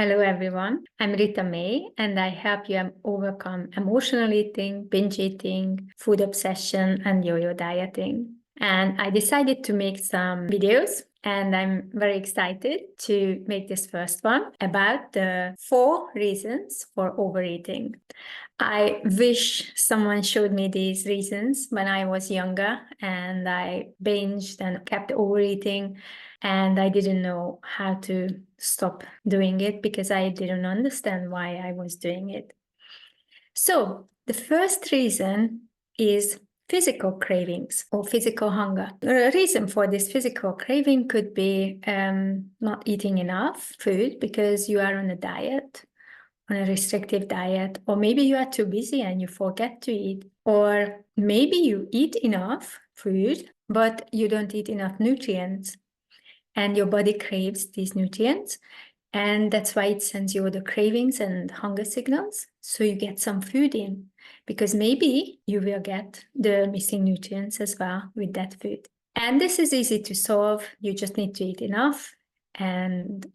Hello, everyone. I'm Rita May, and I help you overcome emotional eating, binge eating, food obsession, and yo-yo dieting. And I decided to make some videos, and I'm very excited to make this first one about the 4 reasons for overeating. I wish someone showed me these reasons when I was younger and I binged and kept overeating, and I didn't know how to stop doing it because I didn't understand why I was doing it. So the first reason is physical cravings or physical hunger. The reason for this physical craving could be not eating enough food because you are on a diet, on a restrictive diet, or maybe you are too busy and you forget to eat, or maybe you eat enough food, but you don't eat enough nutrients and your body craves these nutrients. And that's why it sends you the cravings and hunger signals. So you get some food in because maybe you will get the missing nutrients as well with that food. And this is easy to solve. You just need to eat enough, and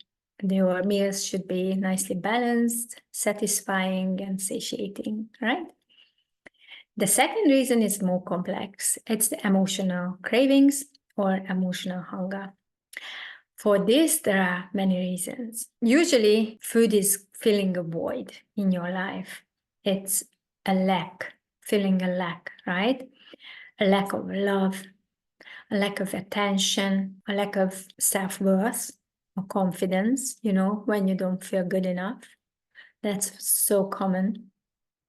your meals should be nicely balanced, satisfying, and satiating, right? The second reason is more complex. It's the emotional cravings or emotional hunger. For this, there are many reasons. Usually, food is filling a void in your life. It's a lack, filling a lack, right? A lack of love, a lack of attention, a lack of self-worth or confidence, when you don't feel good enough. That's so common.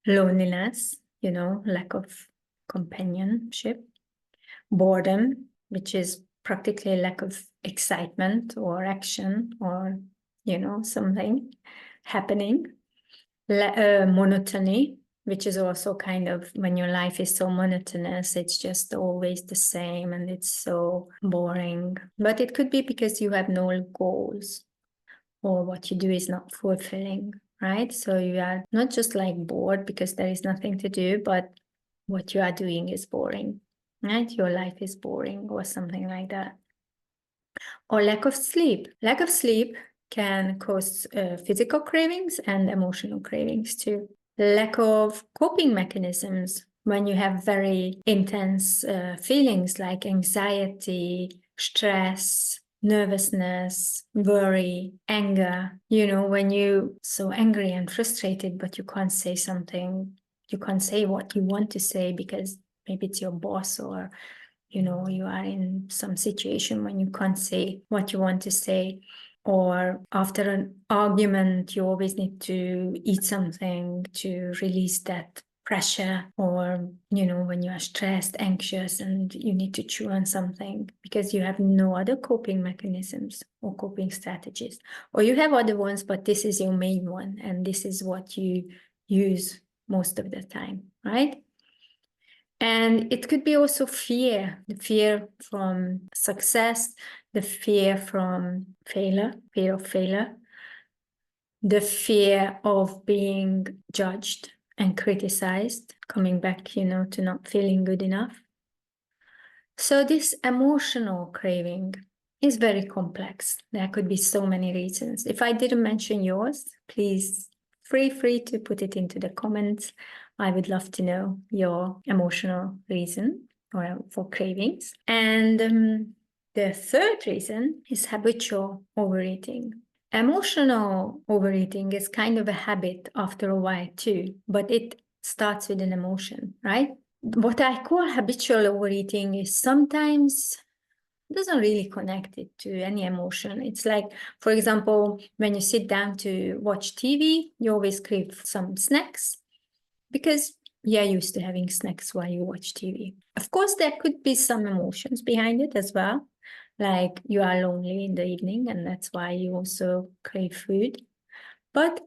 Loneliness, lack of companionship. Boredom, which is practically a lack of excitement or action or, something happening. Monotony, which is also kind of when your life is so monotonous, it's just always the same and it's so boring. But it could be because you have no goals or what you do is not fulfilling, right? So you are not just like bored because there is nothing to do, but what you are doing is boring, right? Your life is boring or something like that. Or lack of sleep. Lack of sleep can cause physical cravings and emotional cravings too. Lack of coping mechanisms when you have very intense feelings like anxiety, stress, nervousness, worry, anger, when you're so angry and frustrated, but you can't say something, you can't say what you want to say because maybe it's your boss or you are in some situation when you can't say what you want to say, or after an argument, you always need to eat something to release that pressure, or, when you are stressed, anxious, and you need to chew on something because you have no other coping mechanisms or coping strategies, or you have other ones, but this is your main one, and this is what you use most of the time, right? And it could be also fear, the fear from success, the fear from failure, fear of failure, the fear of being judged and criticized, coming back, to not feeling good enough. So this emotional craving is very complex. There could be so many reasons. If I didn't mention yours, please feel free to put it into the comments. I would love to know your emotional reason or for cravings. And the third reason is habitual overeating. Emotional overeating is kind of a habit after a while too, but it starts with an emotion, right? What I call habitual overeating is sometimes doesn't really connect it to any emotion. It's like, for example, when you sit down to watch TV, you always crave some snacks because you're used to having snacks while you watch TV. Of course, there could be some emotions behind it as well, like you are lonely in the evening and that's why you also crave food. But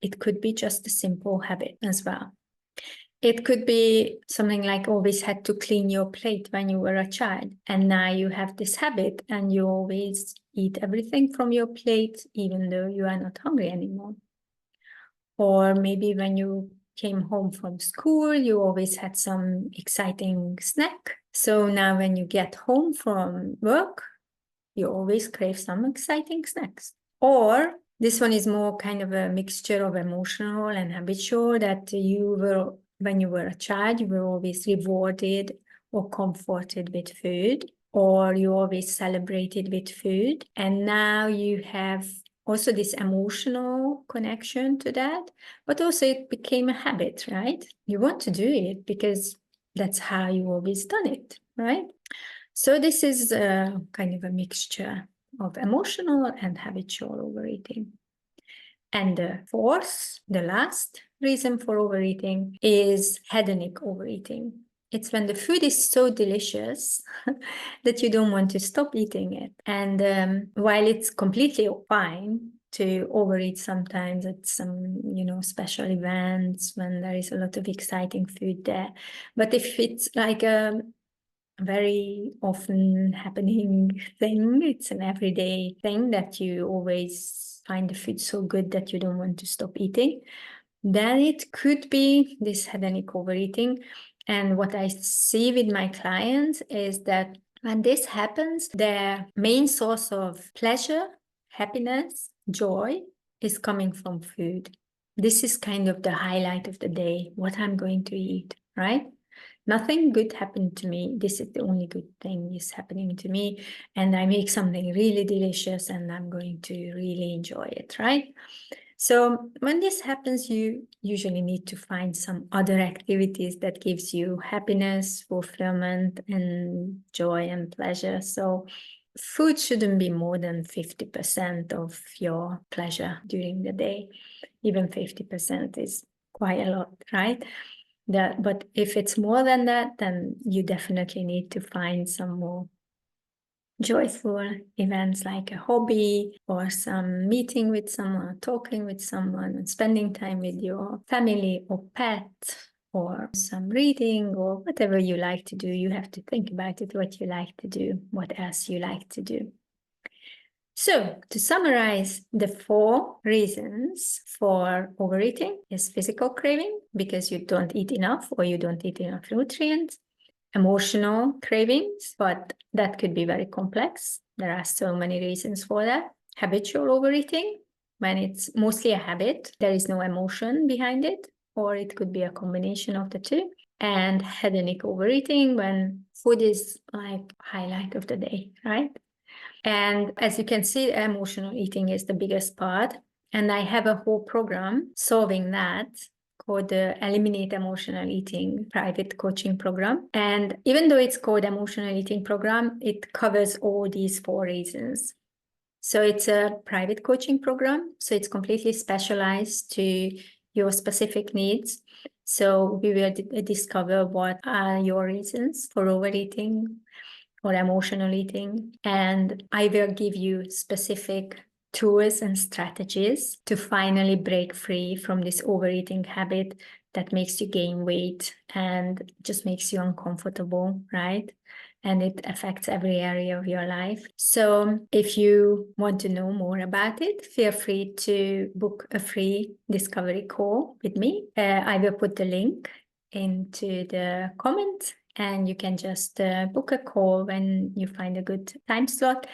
it could be just a simple habit as well. It could be something like always had to clean your plate when you were a child, and now you have this habit and you always eat everything from your plate even though you are not hungry anymore. Or maybe when you came home from school, you always had some exciting snack. So now when you get home from work, you always crave some exciting snacks. Or This one is more kind of a mixture of emotional and habitual, that you were, when you were a child, you were always rewarded or comforted with food, or you always celebrated with food. And now you have also this emotional connection to that, but also it became a habit, right? You want to do it because that's how you always done it, right? So this is kind of a mixture of emotional and habitual overeating. And the fourth, the last reason for overeating is hedonic overeating. It's when the food is so delicious that you don't want to stop eating it. And while it's completely fine to overeat sometimes at some, special events when there is a lot of exciting food there, but if it's like a very often happening thing, it's an everyday thing that you always find the food so good that you don't want to stop eating, then it could be this hedonic overeating. And what I see with my clients is that when this happens, their main source of pleasure, happiness, joy is coming from food. This is kind of the highlight of the day, what I'm going to eat, right? Nothing good happened to me. This is the only good thing is happening to me. And I make something really delicious and I'm going to really enjoy it, right? So when this happens, you usually need to find some other activities that gives you happiness, fulfillment, and joy and pleasure. So food shouldn't be more than 50% of your pleasure during the day. Even 50% is quite a lot, right? But if it's more than that, then you definitely need to find some more joyful events like a hobby or some meeting with someone, talking with someone, and spending time with your family or pet, or some reading or whatever you like to do. You have to think about it, what you like to do, what else you like to do. So to summarize, the 4 reasons for overeating is physical craving, because you don't eat enough or you don't eat enough nutrients. Emotional cravings, but that could be very complex. There are so many reasons for that. Habitual overeating, when it's mostly a habit, there is no emotion behind it, or it could be a combination of the two. And hedonic overeating, when food is like highlight of the day, right? And as you can see, emotional eating is the biggest part. And I have a whole program solving that called the Eliminate Emotional Eating private coaching program. And even though it's called Emotional Eating Program, it covers all these 4 reasons. So it's a private coaching program. So it's completely specialized to your specific needs. So we will discover what are your reasons for overeating or emotional eating. And I will give you specific tools and strategies to finally break free from this overeating habit that makes you gain weight and just makes you uncomfortable, right? And it affects every area of your life. So if you want to know more about it, feel free to book a free discovery call with me. I will put the link into the comments, and you can just book a call when you find a good time slot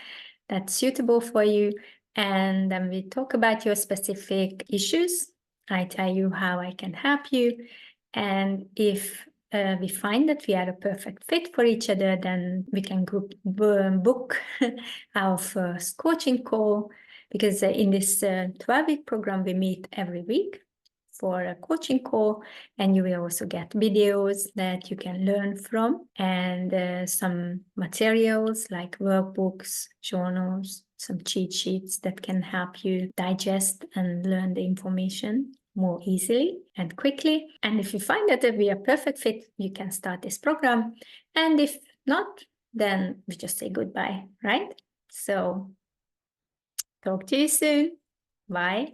that's suitable for you. And then we talk about your specific issues. I tell you how I can help you. And if we find that we are a perfect fit for each other, then we can book our first coaching call, because in this 12-week program, we meet every week for a coaching call, and you will also get videos that you can learn from, and some materials like workbooks, journals, some cheat sheets that can help you digest and learn the information more easily and quickly. And if you find that we are a perfect fit, you can start this program. And if not, then we just say goodbye, right? So talk to you soon. Bye.